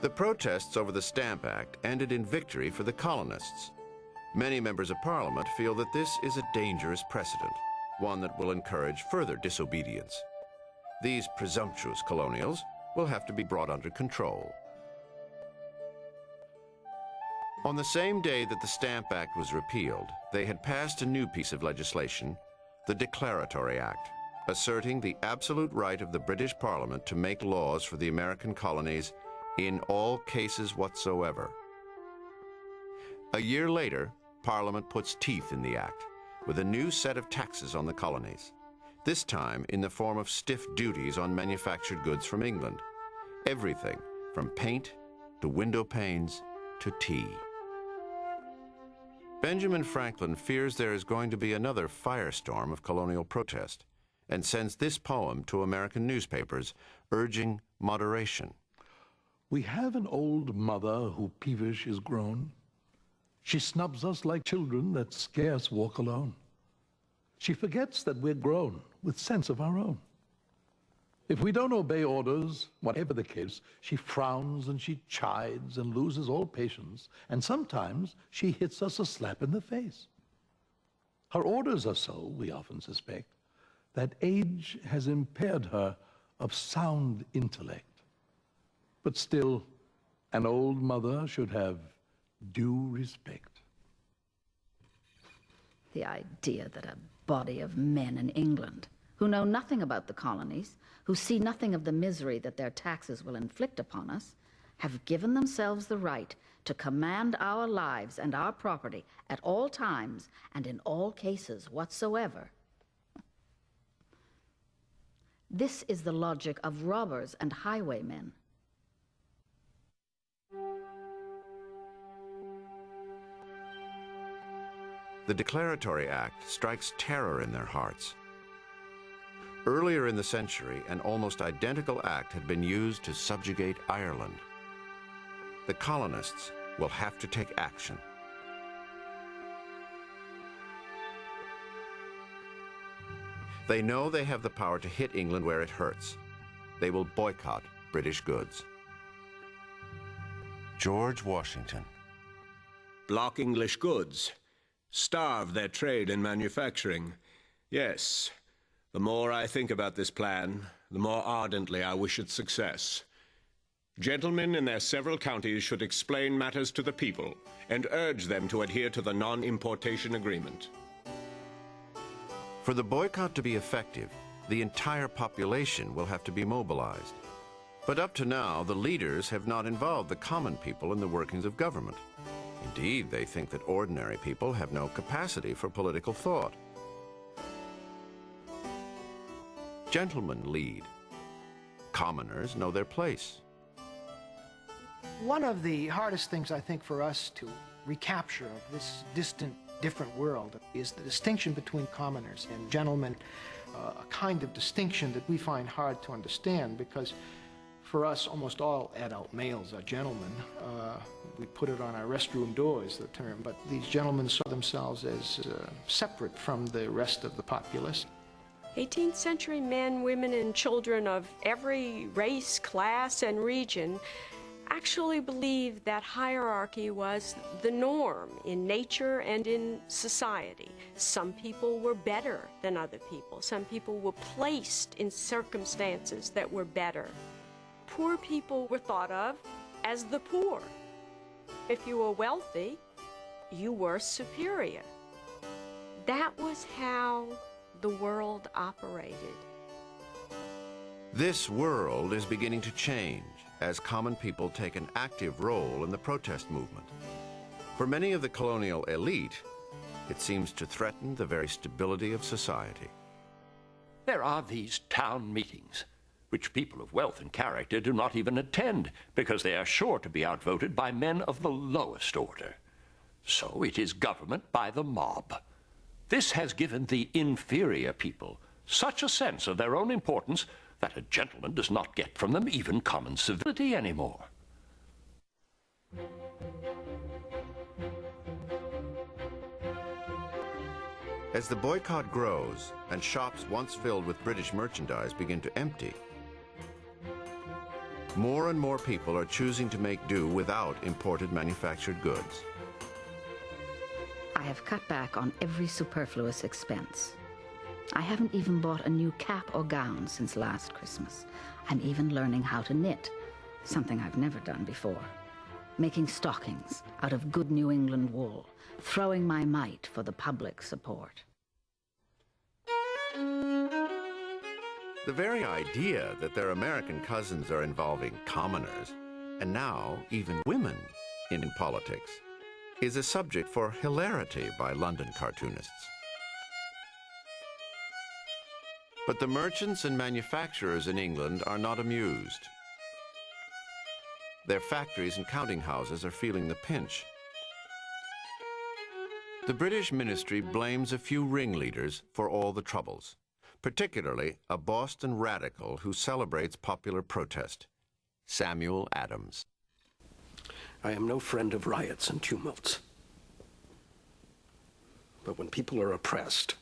The protests over the Stamp Act ended in victory for the colonists. Many members of Parliament feel that this is a dangerous precedent, one that will encourage further disobedience. These presumptuous colonials will have to be brought under control. On the same day that the Stamp Act was repealed, they had passed a new piece of legislation, the Declaratory Act, asserting the absolute right of the British Parliament to make laws for the American colonies in all cases whatsoever. A year later, Parliament puts teeth in the act with a new set of taxes on the colonies, this time in the form of stiff duties on manufactured goods from England. Everything from paint to window panes to tea. Benjamin Franklin fears there is going to be another firestorm of colonial protest and sends this poem to American newspapers, urging moderation. We have an old mother who peevish is grown. She snubs us like children that scarce walk alone. She forgets that we're grown with sense of our own. If we don't obey orders, whatever the case, she frowns and she chides and loses all patience, and sometimes she hits us a slap in the face. Her orders are so, we often suspect, that age has impaired her of sound intellect. But still, an old mother should have due respect. The idea that a body of men in England who know nothing about the colonies, who see nothing of the misery that their taxes will inflict upon us, have given themselves the right to command our lives and our property at all times and in all cases whatsoever. This is the logic of robbers and highwaymen. The Declaratory Act strikes terror in their hearts. Earlier in the century, an almost identical act had been used to subjugate Ireland. The colonists will have to take action. They know they have the power to hit England where it hurts. They will boycott British goods. George Washington. Block English goods. Starve their trade and manufacturing. Yes. The more I think about this plan, the more ardently I wish its success. Gentlemen in their several counties should explain matters to the people and urge them to adhere to the non-importation agreement. For the boycott to be effective, the entire population will have to be mobilized. But up to now, the leaders have not involved the common people in the workings of government. Indeed, they think that ordinary people have no capacity for political thought. Gentlemen lead. Commoners know their place. One of the hardest things, I think, for us to recapture of this distant, different world is the distinction between commoners and gentlemen, a kind of distinction that we find hard to understand because for us, almost all adult males are gentlemen. We put it on our restroom doors, the term, but these gentlemen saw themselves as separate from the rest of the populace. 18th century men, women, and children of every race, class, and region actually believed that hierarchy was the norm in nature and in society. Some people were better than other people. Some people were placed in circumstances that were better. Poor people were thought of as the poor. If you were wealthy, you were superior. That was how the world operated. This world is beginning to change as common people take an active role in the protest movement. For many of the colonial elite, it seems to threaten the very stability of society. There are these town meetings, which people of wealth and character do not even attend, because they are sure to be outvoted by men of the lowest order. So it is government by the mob. This has given the inferior people such a sense of their own importance that a gentleman does not get from them even common civility anymore. As the boycott grows and shops once filled with British merchandise begin to empty, more and more people are choosing to make do without imported manufactured goods. I have cut back on every superfluous expense. I haven't even bought a new cap or gown since last Christmas. I'm even learning how to knit, something I've never done before. Making stockings out of good New England wool, throwing my mite for the public support. The very idea that their American cousins are involving commoners, and now even women, in politics, is a subject for hilarity by London cartoonists. But the merchants and manufacturers in England are not amused. Their factories and counting houses are feeling the pinch. The British ministry blames a few ringleaders for all the troubles, particularly a Boston radical who celebrates popular protest, Samuel Adams. I am no friend of riots and tumults. But when people are oppressed,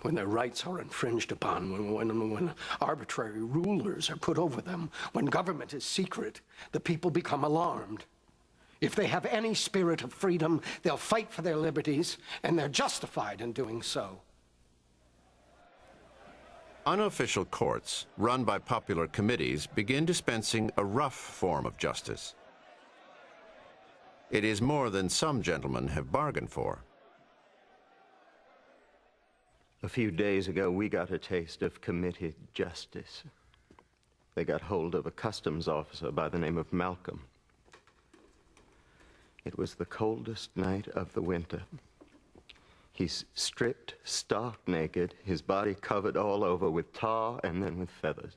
when their rights are infringed upon, when arbitrary rulers are put over them, when government is secret, the people become alarmed. If they have any spirit of freedom, they'll fight for their liberties, and they're justified in doing so. Unofficial courts, run by popular committees, begin dispensing a rough form of justice. It is more than some gentlemen have bargained for. A few days ago, we got a taste of committed justice. They got hold of a customs officer by the name of Malcolm. It was the coldest night of the winter. He's stripped, stark naked, his body covered all over with tar and then with feathers.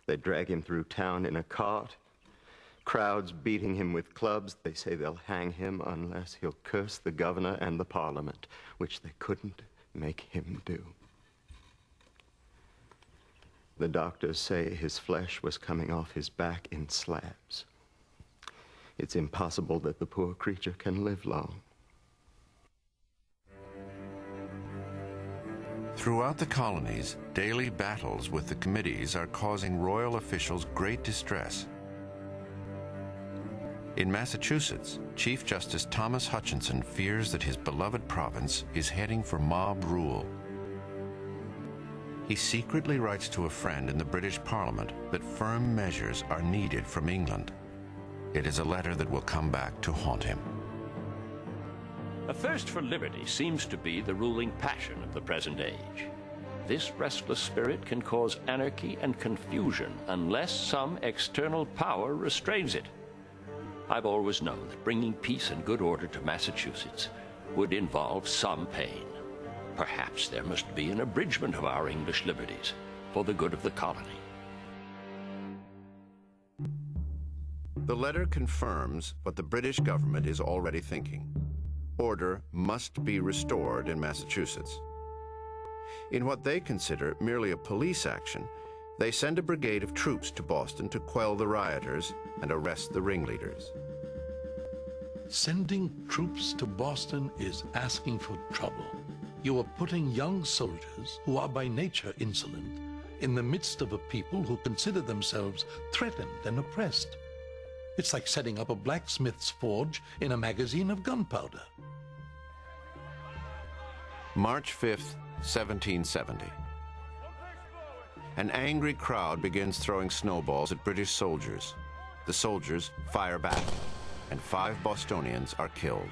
They drag him through town in a cart, crowds beating him with clubs. They say they'll hang him unless he'll curse the governor and the parliament, which they couldn't make him do. The doctors say his flesh was coming off his back in slabs. It's impossible that the poor creature can live long. Throughout the colonies, daily battles with the committees are causing royal officials great distress. In Massachusetts, Chief Justice Thomas Hutchinson fears that his beloved province is heading for mob rule. He secretly writes to a friend in the British Parliament that firm measures are needed from England. It is a letter that will come back to haunt him. A thirst for liberty seems to be the ruling passion of the present age. This restless spirit can cause anarchy and confusion unless some external power restrains it. I've always known that bringing peace and good order to Massachusetts would involve some pain. Perhaps there must be an abridgment of our English liberties for the good of the colony. The letter confirms what the British government is already thinking. Order must be restored in Massachusetts. In what they consider merely a police action, they send a brigade of troops to Boston to quell the rioters and arrest the ringleaders. Sending troops to Boston is asking for trouble. You are putting young soldiers, who are by nature insolent, in the midst of a people who consider themselves threatened and oppressed. It's like setting up a blacksmith's forge in a magazine of gunpowder. March 5th, 1770. An angry crowd begins throwing snowballs at British soldiers. The soldiers fire back, and 5 Bostonians are killed.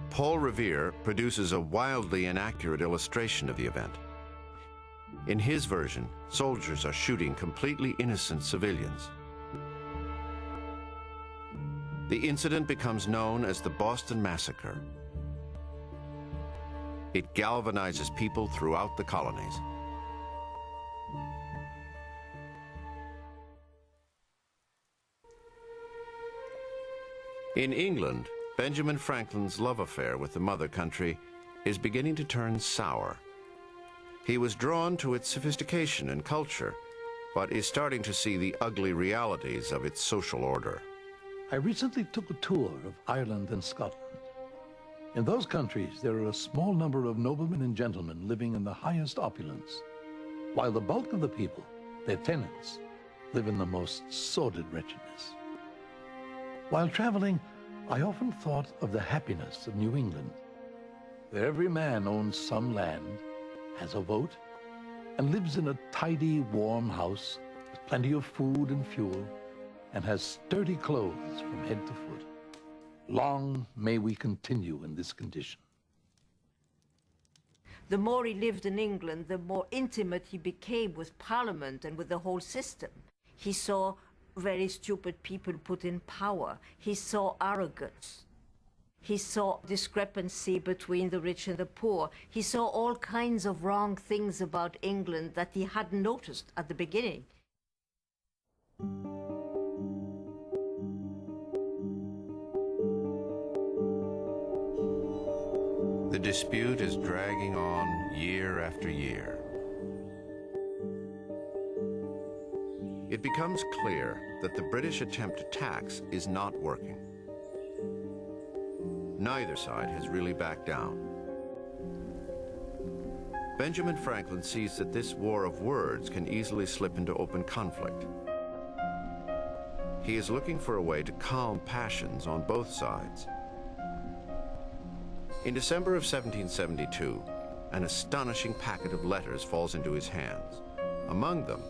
Paul Revere produces a wildly inaccurate illustration of the event. In his version, soldiers are shooting completely innocent civilians. The incident becomes known as the Boston Massacre. It galvanizes people throughout the colonies. In England, Benjamin Franklin's love affair with the mother country is beginning to turn sour. He was drawn to its sophistication and culture, but is starting to see the ugly realities of its social order. I recently took a tour of Ireland and Scotland. In those countries, there are a small number of noblemen and gentlemen living in the highest opulence, while the bulk of the people Their tenants live in the most sordid wretchedness. While traveling, I often thought of the happiness of New England, where every man owns some land, has a vote, and lives in a tidy, warm house with plenty of food and fuel, and has sturdy clothes from head to foot. Long may we continue in this condition. The more he lived in England, the more intimate he became with Parliament and with the whole system. He saw very stupid people put in power. He saw arrogance. He saw discrepancy between the rich and the poor. He saw all kinds of wrong things about England that he hadn't noticed at the beginning. The dispute is dragging on year after year. It becomes clear that the British attempt to tax is not working. Neither side has really backed down. Benjamin Franklin sees that this war of words can easily slip into open conflict. He is looking for a way to calm passions on both sides. In December of 1772, an astonishing packet of letters falls into his hands. Among them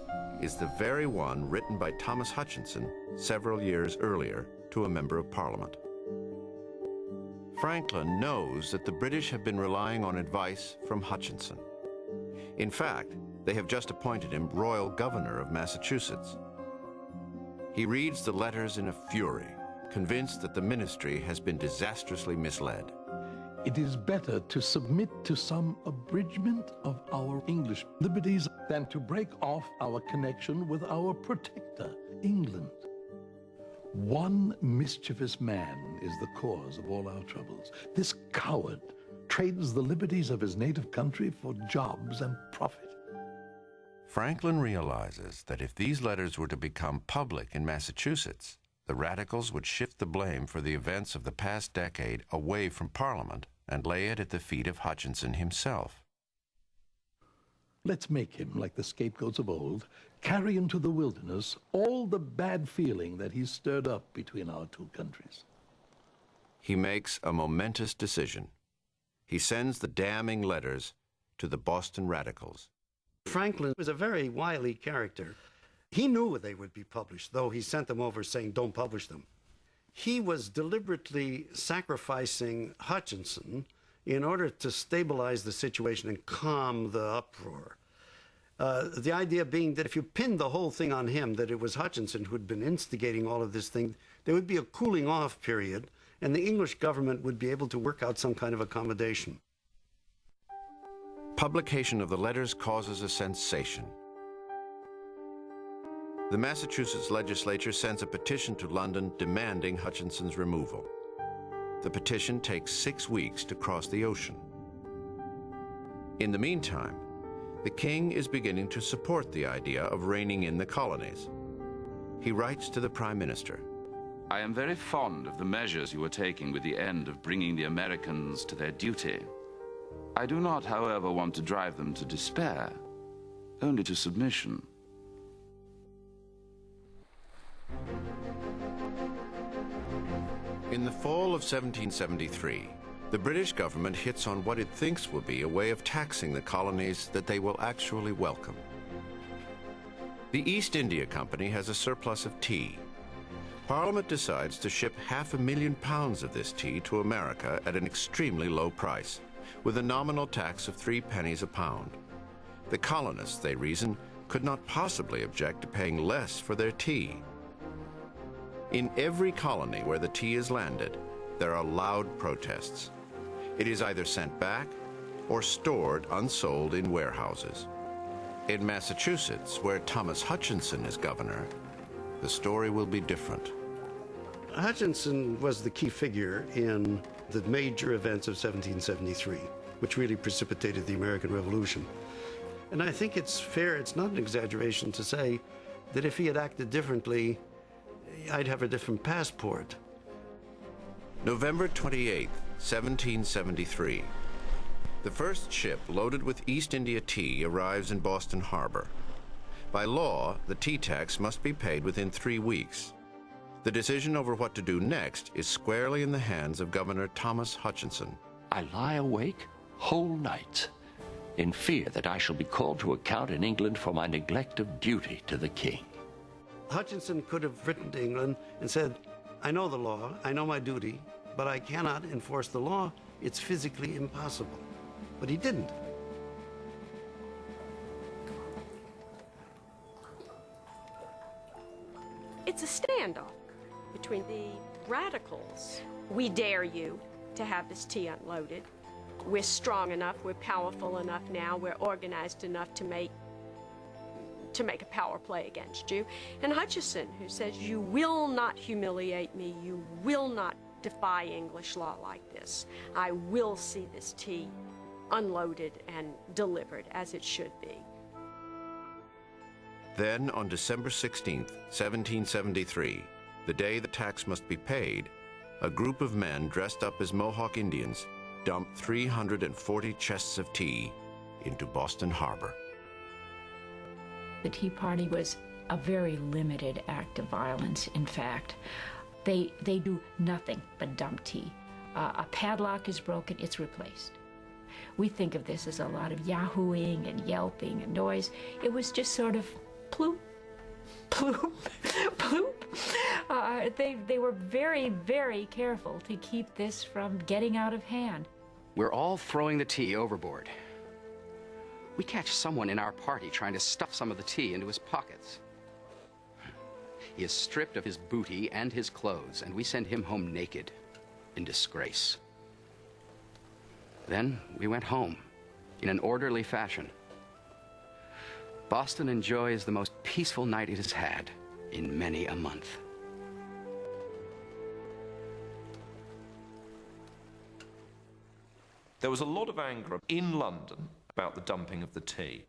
is the very one written by Thomas Hutchinson several years earlier to a member of Parliament. Franklin knows that the British have been relying on advice from Hutchinson. In fact, they have just appointed him Royal Governor of Massachusetts. He reads the letters in a fury, convinced that the ministry has been disastrously misled. It is better to submit to some abridgment of our English liberties than to break off our connection with our protector, England. One mischievous man is the cause of all our troubles. This coward trades the liberties of his native country for jobs and profit. Franklin realizes that if these letters were to become public in Massachusetts, the radicals would shift the blame for the events of the past decade away from Parliament and lay it at the feet of Hutchinson himself. Let's make him, like the scapegoats of old, carry into the wilderness all the bad feeling that he's stirred up between our two countries. He makes a momentous decision. He sends the damning letters to the Boston radicals. Franklin was a very wily character. He knew they would be published, though he sent them over saying, don't publish them. He was deliberately sacrificing Hutchinson in order to stabilize the situation and calm the uproar. The idea being that if you pinned the whole thing on him, that it was Hutchinson who had been instigating all of this thing, there would be a cooling off period, and the English government would be able to work out some kind of accommodation. Publication of the letters causes a sensation. The Massachusetts legislature sends a petition to London demanding Hutchinson's removal. The petition takes 6 weeks to cross the ocean. In the meantime, the king is beginning to support the idea of reining in the colonies. He writes to the Prime Minister, I am very fond of the measures you are taking with the end of bringing the Americans to their duty. I do not, however, want to drive them to despair, only to submission. In the fall of 1773, the British government hits on what it thinks will be a way of taxing the colonies that they will actually welcome. The East India Company has a surplus of tea. Parliament decides to ship £500,000 pounds of this tea to America at an extremely low price, with a nominal tax of 3 pennies a pound. The colonists, they reason, could not possibly object to paying less for their tea. In every colony where the tea is landed, there are loud protests. It is either sent back or stored unsold in warehouses. In Massachusetts, where Thomas Hutchinson is governor, the story will be different. Hutchinson was the key figure in the major events of 1773, which really precipitated the American Revolution. And I think it's fair, it's not an exaggeration to say that if he had acted differently, I'd have a different passport. November 28, 1773. The first ship loaded with East India tea arrives in Boston Harbor. By law, the tea tax must be paid within 3 weeks. The decision over what to do next is squarely in the hands of Governor Thomas Hutchinson. I lie awake whole nights in fear that I shall be called to account in England for my neglect of duty to the king. Hutchinson could have written to England and said, I know the law, I know my duty, but I cannot enforce the law. It's physically impossible. But he didn't. It's a standoff between the radicals. We dare you to have this tea unloaded. We're strong enough, we're powerful enough now, we're organized enough to make a power play against you. And Hutchinson, who says, you will not humiliate me, you will not defy English law like this. I will see this tea unloaded and delivered as it should be. Then, on December 16th, 1773, the day the tax must be paid, a group of men dressed up as Mohawk Indians dumped 340 chests of tea into Boston Harbor. The Tea Party was a very limited act of violence, in fact. They do nothing but dump tea. A padlock is broken, it's replaced. We think of this as a lot of yahooing and yelping and noise. It was just sort of ploop, ploop, ploop. They were very, very careful to keep this from getting out of hand. We're all throwing the tea overboard. We catch someone in our party trying to stuff some of the tea into his pockets. He is stripped of his booty and his clothes, and we send him home naked, in disgrace. Then we went home, in an orderly fashion. Boston enjoys the most peaceful night it has had in many a month. There was a lot of anger in London about the dumping of the tea.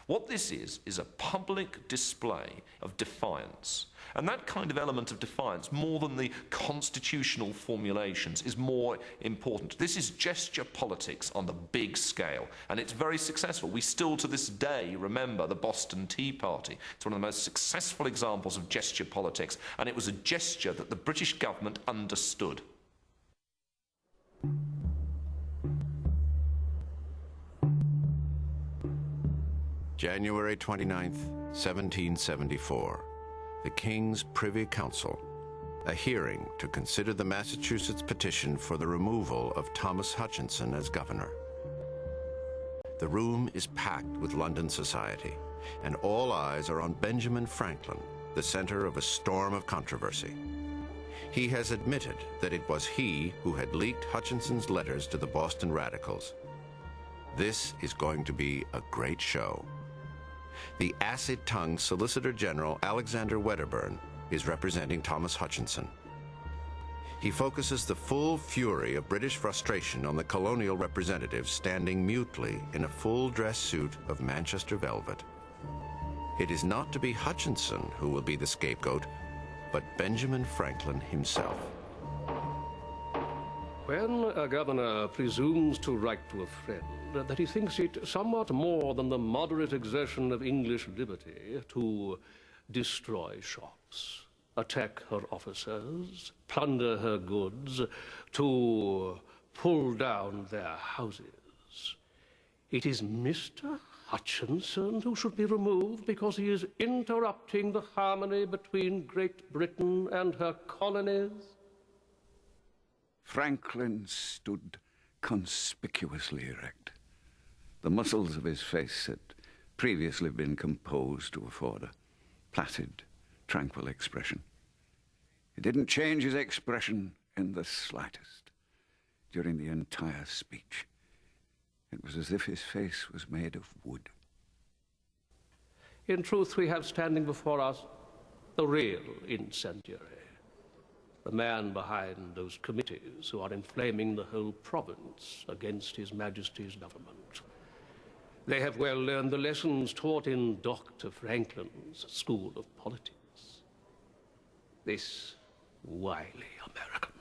What this is a public display of defiance. And that kind of element of defiance, more than the constitutional formulations, is more important. This is gesture politics on the big scale, and it's very successful. We still, to this day, remember the Boston Tea Party. It's one of the most successful examples of gesture politics, and it was a gesture that the British government understood. January 29th, 1774. The King's Privy Council, a hearing to consider the Massachusetts petition for the removal of Thomas Hutchinson as governor. The room is packed with London society, and all eyes are on Benjamin Franklin, the center of a storm of controversy. He has admitted that it was he who had leaked Hutchinson's letters to the Boston radicals. This is going to be a great show. The acid-tongued Solicitor General Alexander Wedderburn is representing Thomas Hutchinson. He focuses the full fury of British frustration on the colonial representatives standing mutely in a full-dress suit of Manchester velvet. It is not to be Hutchinson who will be the scapegoat, but Benjamin Franklin himself. When a governor presumes to write to a friend that he thinks it somewhat more than the moderate exertion of English liberty to destroy shops, attack her officers, plunder her goods, to pull down their houses, it is Mr. Hutchinson who should be removed because he is interrupting the harmony between Great Britain and her colonies? Franklin stood conspicuously erect. The muscles of his face had previously been composed to afford a placid, tranquil expression. He didn't change his expression in the slightest during the entire speech. It was as if his face was made of wood. In truth, we have standing before us the real incendiary, the man behind those committees who are inflaming the whole province against His Majesty's government. They have well learned the lessons taught in Dr. Franklin's School of Politics. This wily American,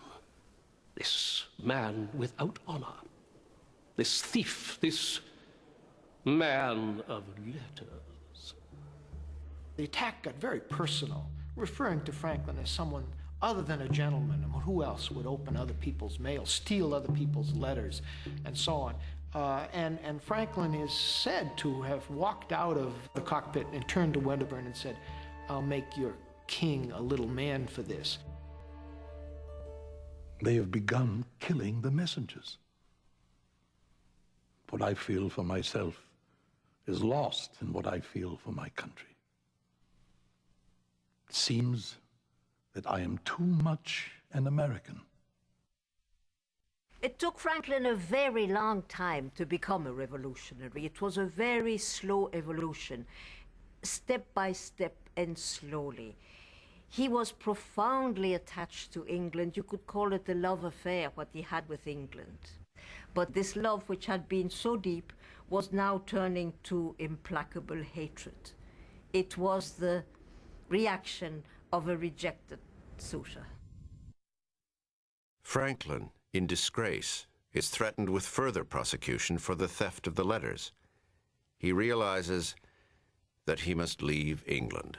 this man without honor, this thief, this man of letters, The attack got very personal, referring to Franklin as someone other than a gentleman. And who else would open other people's mail, steal other people's letters, and so on. And Franklin is said to have walked out of the cockpit and turned to Wedderburn and said, "I'll make your king a little man for this." They have begun killing the messengers. What I feel for myself is lost in what I feel for my country. It seems that I am too much an American. It took Franklin a very long time to become a revolutionary. It was a very slow evolution, step by step and slowly. He was profoundly attached to England. You could call it a love affair, what he had with England. But this love, which had been so deep, was now turning to implacable hatred. It was the reaction of a rejected suitor. Franklin, in disgrace, is threatened with further prosecution for the theft of the letters. He realizes that he must leave England.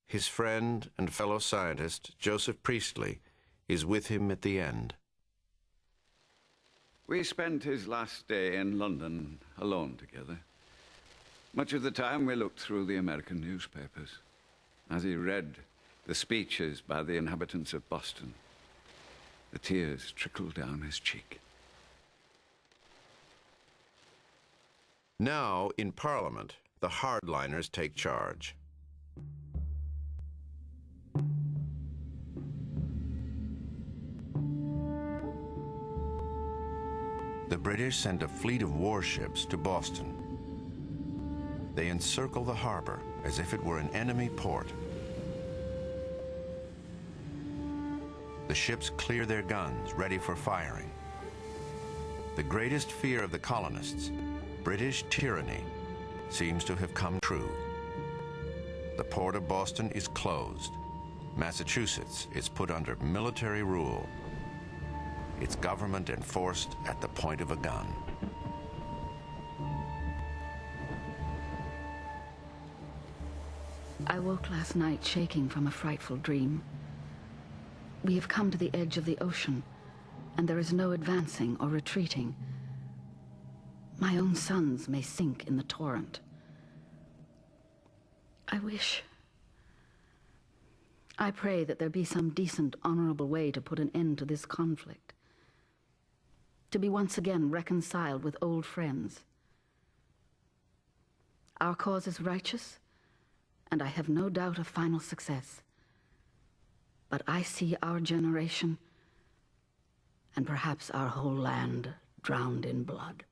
His friend and fellow scientist, Joseph Priestley, is with him at the end. We spent his last day in London alone together. Much of the time we looked through the American newspapers as he read the speeches by the inhabitants of Boston. The tears trickled down his cheek. Now, in Parliament, the hardliners take charge. The British send a fleet of warships to Boston. They encircle the harbor as if it were an enemy port. The ships clear their guns, ready for firing. The greatest fear of the colonists, British tyranny, seems to have come true. The port of Boston is closed. Massachusetts is put under military rule. Its government enforced at the point of a gun. I woke last night shaking from a frightful dream. We have come to the edge of the ocean, and there is no advancing or retreating. My own sons may sink in the torrent. I pray that there be some decent, honorable way to put an end to this conflict. To be once again reconciled with old friends. Our cause is righteous, and I have no doubt of final success. But I see our generation, and perhaps our whole land, drowned in blood.